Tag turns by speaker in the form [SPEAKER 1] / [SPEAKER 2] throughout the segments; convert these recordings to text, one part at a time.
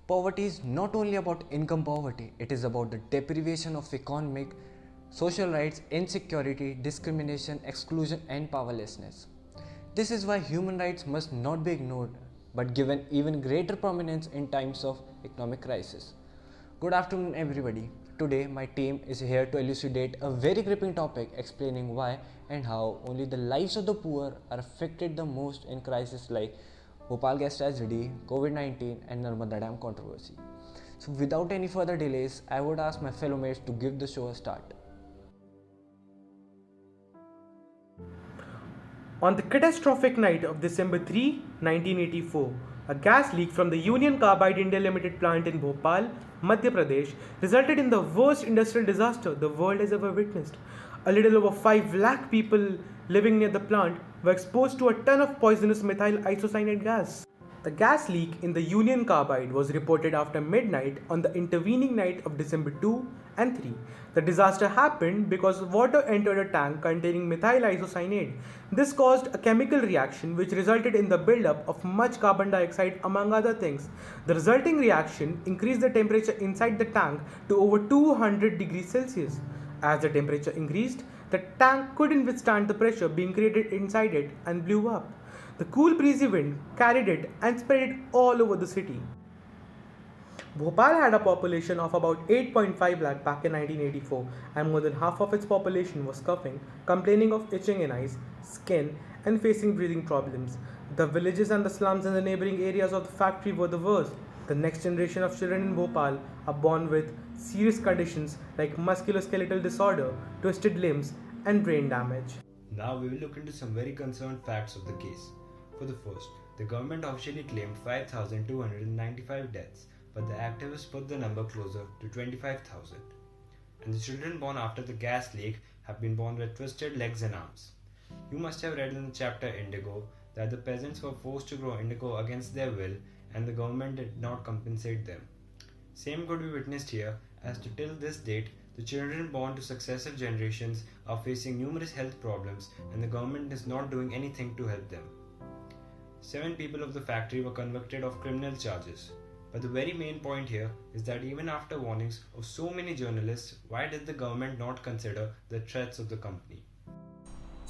[SPEAKER 1] Poverty is not only about income poverty, it is about the deprivation of economic, social rights, insecurity, discrimination, exclusion, and powerlessness. This is why human rights must not be ignored but given even greater prominence in times of economic crisis. Good afternoon, everybody. Today, my team is here to elucidate a very gripping topic explaining why and how only the lives of the poor are affected the most in crises like Bhopal gas tragedy, COVID 19, and Narmada Dam controversy. So, without any further delays, I would ask my fellow mates to give the show a start.
[SPEAKER 2] On the catastrophic night of December 3, 1984, a gas leak from the Union Carbide India Limited plant in Bhopal, Madhya Pradesh, resulted in the worst industrial disaster the world has ever witnessed. A little over 5 lakh people living near the plant were exposed to a ton of poisonous methyl isocyanate gas. The gas leak in the Union Carbide was reported after midnight on the intervening night of December 2 and 3. The disaster happened because water entered a tank containing methyl isocyanate. This caused a chemical reaction which resulted in the buildup of much carbon dioxide among other things. The resulting reaction increased the temperature inside the tank to over 200 degrees Celsius. As the temperature increased, the tank couldn't withstand the pressure being created inside it and blew up. The cool breezy wind carried it and spread it all over the city. Bhopal had a population of about 8.5 lakh back in 1984, and more than half of its population was coughing, complaining of itching in eyes, skin, and facing breathing problems. The villages and the slums in the neighboring areas of the factory were the worst. The next generation of children in Bhopal are born with serious conditions like musculoskeletal disorder, twisted limbs, and brain damage.
[SPEAKER 3] Now we will look into some very concerned facts of the case. For the first, the government officially claimed 5,295 deaths, but the activists put the number closer to 25,000. And the children born after the gas leak have been born with twisted legs and arms. You must have read in the chapter Indigo that the peasants were forced to grow indigo against their will and the government did not compensate them. Same could be witnessed here as to till this date, the children born to successive generations are facing numerous health problems and the government is not doing anything to help them. 7 people of the factory were convicted of criminal charges. But the very main point here is that even after warnings of so many journalists, why did the government not consider the threats of the company?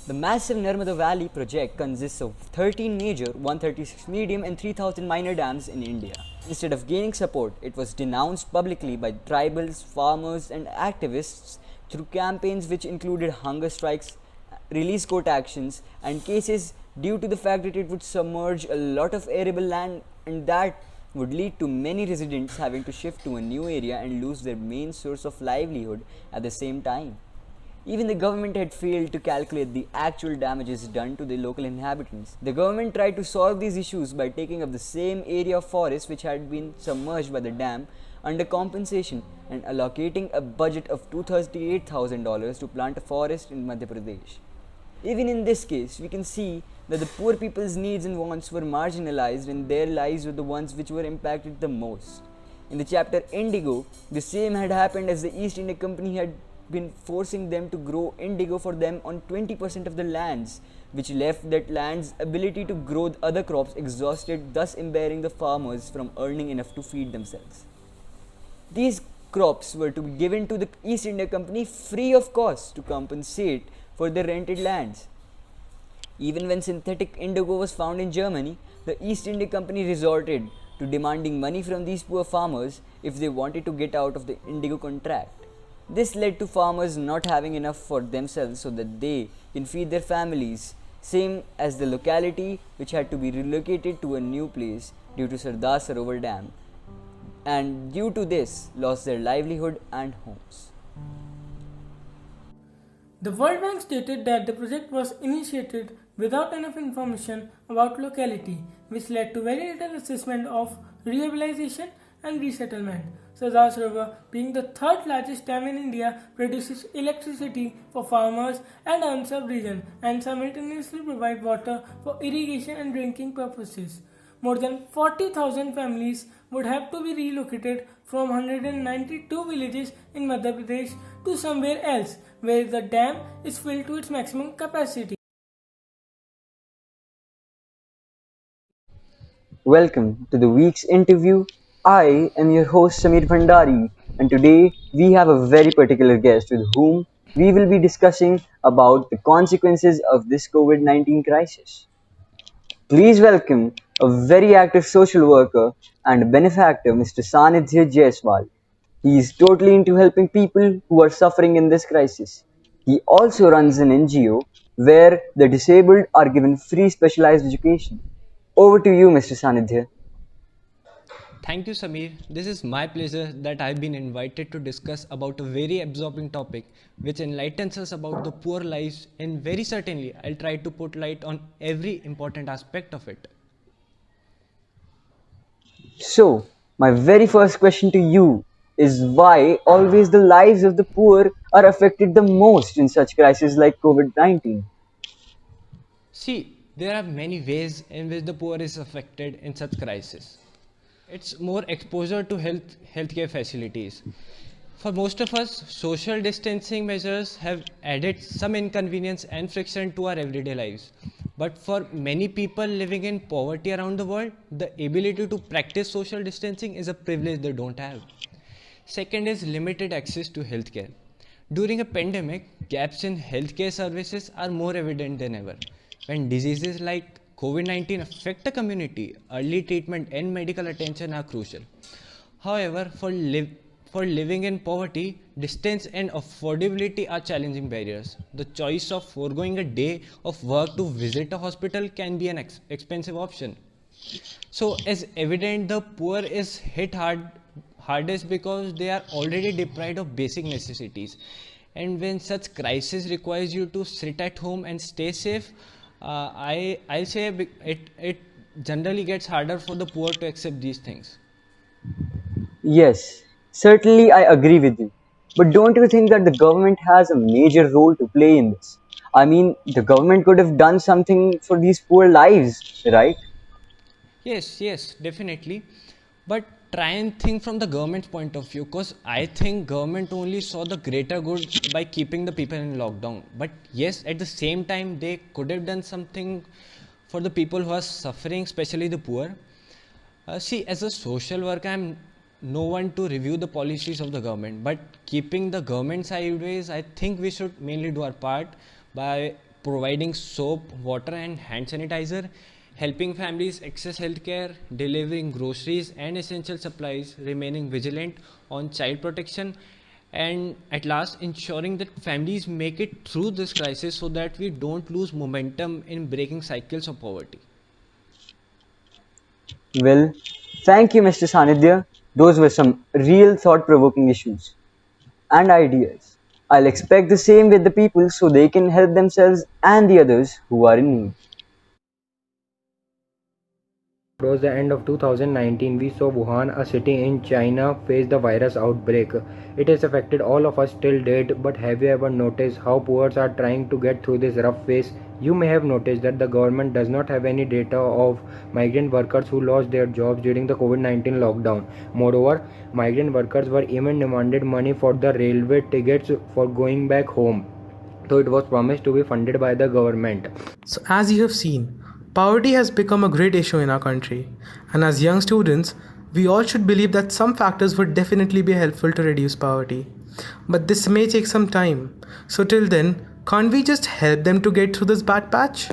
[SPEAKER 4] The massive Narmada Valley project consists of 13 major, 136 medium and 3000 minor dams in India. Instead of gaining support, it was denounced publicly by tribals, farmers and activists through campaigns which included hunger strikes, release court actions and cases due to the fact that it would submerge a lot of arable land and that would lead to many residents having to shift to a new area and lose their main source of livelihood at the same time. Even the government had failed to calculate the actual damages done to the local inhabitants. The government tried to solve these issues by taking up the same area of forest which had been submerged by the dam under compensation and allocating a budget of $238,000 to plant a forest in Madhya Pradesh. Even in this case, we can see that the poor people's needs and wants were marginalized and their lives were the ones which were impacted the most. In the chapter Indigo, the same had happened as the East India Company had been forcing them to grow indigo for them on 20% of the lands, which left that land's ability to grow other crops exhausted, thus impairing the farmers from earning enough to feed themselves. These crops were to be given to the East India Company free of cost to compensate for their rented lands. Even when synthetic indigo was found in Germany, the East India Company resorted to demanding money from these poor farmers if they wanted to get out of the indigo contract. This led to farmers not having enough for themselves so that they can feed their families, same as the locality which had to be relocated to a new place due to Sardar Sarovar Dam, and due to this lost their livelihood and homes.
[SPEAKER 5] The World Bank stated that the project was initiated without enough information about locality, which led to very little assessment of rehabilitation and resettlement. Sardar Sarovar, being the third largest dam in India, produces electricity for farmers and unserved regions and simultaneously provide water for irrigation and drinking purposes. More than 40,000 families would have to be relocated from 192 villages in Madhya Pradesh to somewhere else where the dam is filled to its maximum capacity.
[SPEAKER 4] Welcome to the week's interview I am your host Samir Bhandari, and today we have a very particular guest with whom we will be discussing about the consequences of this COVID-19 crisis. Please welcome a very active social worker and benefactor, Mr. Sanidhya Jaiswal. He is totally into helping people who are suffering in this crisis. He also runs an NGO where the disabled are given free specialized education. Over to you, Mr. Sanidhya.
[SPEAKER 1] Thank you, Samir. This is my pleasure that I've been invited to discuss about a very absorbing topic which enlightens us about the poor lives, and very certainly I'll try to put light on every important aspect of it.
[SPEAKER 4] So, my very first question to you is why always the lives of the poor are affected the most in such crises like COVID 19?
[SPEAKER 1] See, there are many ways in which the poor is affected in such crisis. It's more exposure to healthcare facilities. For most of us, social distancing measures have added some inconvenience and friction to our everyday lives. But for many people living in poverty around the world, the ability to practice social distancing is a privilege they don't have. Second is limited access to healthcare. During a pandemic, gaps in healthcare services are more evident than ever. When diseases like COVID-19 affect a community, early treatment and medical attention are crucial. However, for living in poverty, distance and affordability are challenging barriers. The choice of foregoing a day of work to visit a hospital can be an expensive option. So, as evident, the poor is hardest because they are already deprived of basic necessities. And when such crisis requires you to sit at home and stay safe, I'll say it generally gets harder for the poor to accept these things.
[SPEAKER 4] Yes, certainly I agree with you. But don't you think that the government has a major role to play in this? I mean, the government could have done something for these poor lives, right?
[SPEAKER 1] Yes, definitely. But try and think from the government's point of view, because I think government only saw the greater good by keeping the people in lockdown. But yes, at the same time, they could have done something for the people who are suffering, especially the poor. See, as a social worker, I'm no one to review the policies of the government, but keeping the government sideways, I think we should mainly do our part by providing soap, water, and hand sanitizer, helping families access healthcare, delivering groceries and essential supplies, remaining vigilant on child protection, and at last ensuring that families make it through this crisis so that we don't lose momentum in breaking cycles of poverty.
[SPEAKER 4] Well, thank you, Mr. Sanidhya. Those were some real thought provoking issues and ideas. I'll expect the same with the people so they can help themselves and the others who are in need.
[SPEAKER 6] Towards the end of 2019, we saw Wuhan, a city in China, face the virus outbreak. It has affected all of us till date, but have you ever noticed how poor are trying to get through this rough phase? You may have noticed that the government does not have any data of migrant workers who lost their jobs during the COVID-19 lockdown. Moreover, migrant workers were even demanded money for the railway tickets for going back home, though it was promised to be funded by the government.
[SPEAKER 2] So, as you have seen, poverty has become a great issue in our country, and as young students, we all should believe that some factors would definitely be helpful to reduce poverty. But this may take some time. So, till then, can't we just help them to get through this bad patch?